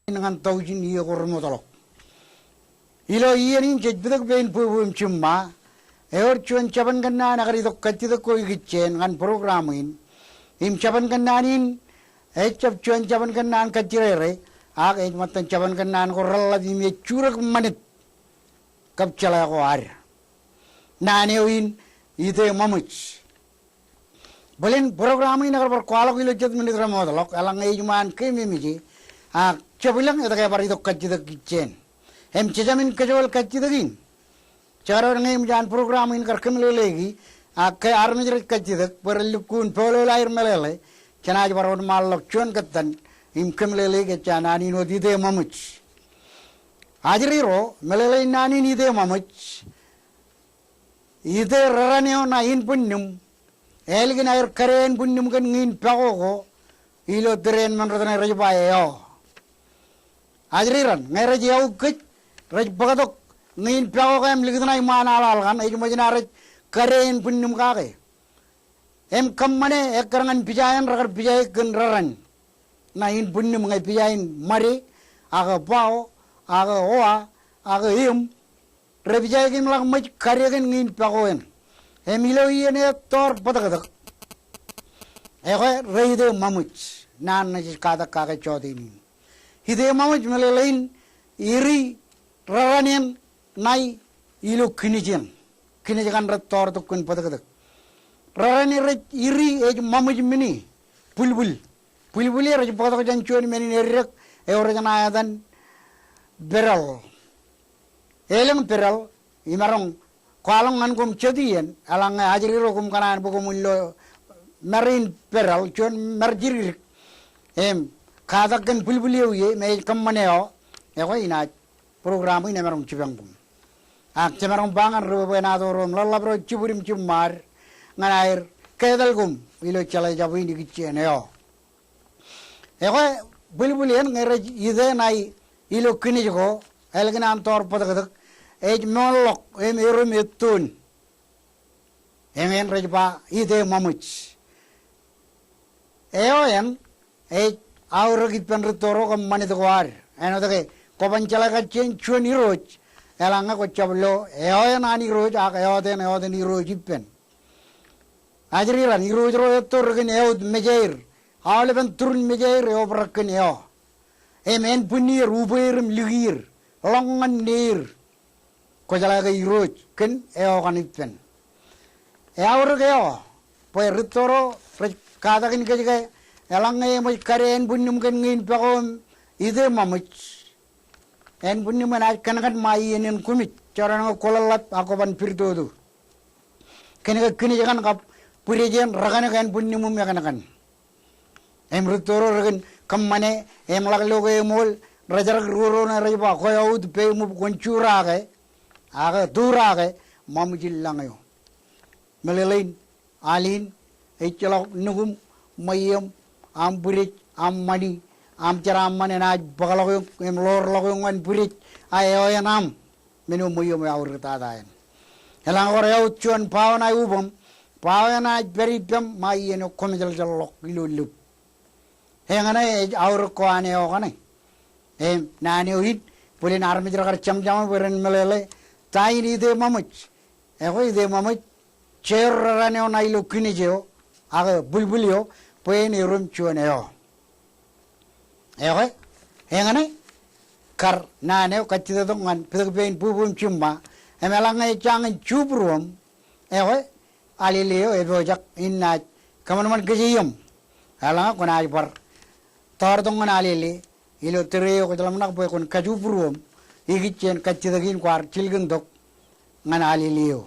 dengan taujin iya kormotolok. Ilo iya nin jejbedak bein pubum cuma, eor cuan caban kena nagari dok kacida koi gicen ngan programin, im caban kena nin, cap cuan caban kena an kacirere, ag matan caban kena an koralla di me curak manit, kap cala ko ar. Nanewin ite mamuch. Balen programin nagar par kuala kilo jet menit ramotolok, alang ejuman kemi miji, cabilang eta kaya pari dok kacida gicen. Em cejamin kejawal kaccidagin cara ngem jan program in kar kemle legi akke armijret kaccidag perlukun polo lair melele chanaj barod mallok chon katan im kemle legi chanani no dide mamuch ajriro melele nani ni de mamuch ide raraneo na in punnum elgin air karen punnum kan ngin pagogo ilo tren man ratana rajabayo ajriran ngere jau kech raj bagadok ngin piago kem ligdana iman alal kan ej majina raj karen punnum kage em kammane ekrangan pijayan ragar pijay ken raran na in punnum ngai pijayin mari aga pao aga oa aga im re pijay kem lag maj kare ken ngin piago en em ilo yene tor padagadak ego reide mamuch nan na kada kage chodi ni hide mamuch mele lain iri raranian nai ilo kinijian kinijikan retor tukun padagadak rarani rej iri ej mamuj mini bulbul rej padak jancuan meni nerek eore jana dan beral eleng beral imarong kalong an kum cedian alang ajri rokum kanan bukumullo marin beral cuan marjiri em kadakan bulbul ye me kammaneo ego ina program ini merong cibang pun. Cemerong bangan rupa benadorom lalabro ciburim cumar nganair kedal gum ilo cala jabu ini kician yo. Eko buli-bulian ngere ide nai ilo kini jo elgin antor padadak ej molok em irum etun. Emen rejpa ide mamuch. Eo yang ej auragit penritoro kam manitawar. Eno take kopancala kacen chuan iroj elanga ko chablo eoya nani roj ak eoden iroj ippen ajriran iroj ro torgen eod mejair haleban turun mejair eobrakken eo emen punni ruberim ligir longan nir ko jala ga iroj ken eo kan ippen eawr geo poy ritoro kada kin ke elanga e moy karen bunnum ken ngin pagom ide mamuch en bunni mana kanakan mai enen kumit cara nga kolalat ako ban pirdodu kenega kini jangan kap purijen ragana kan bunni mum yakanakan em rutoro ragan kammane em lagloge mol rajar ruro na rajba ko yaud pe mu koncura ge aga dura ge mamujil langayo melelain alin echelok nugum mayem amburit ammani am cara amane na bagalo em lor logo ngan purit ayo yanam menu muyo me awur ta daen elang ore au chuan pawana ubom pawana beri pem mai eno komjal jalok lulu hengana awur ko ane o kane em nani uhit pulin armi jara cham jam beren melele tai ni de mamuch ego ide mamuch cher rane o nai lukini jeo aga bulbulio poen irum chuan eo ewe engane kar nane kacida dongan pidagpein pupum cumma emelangai changan cubrum ewe alileo ebojak inna kaman kejiyum alanga konaj par tor dongan alili ilo tereo ko dalam nak boy kon kajubrum igicen kacida gin kwar cilgen dok ngan alileo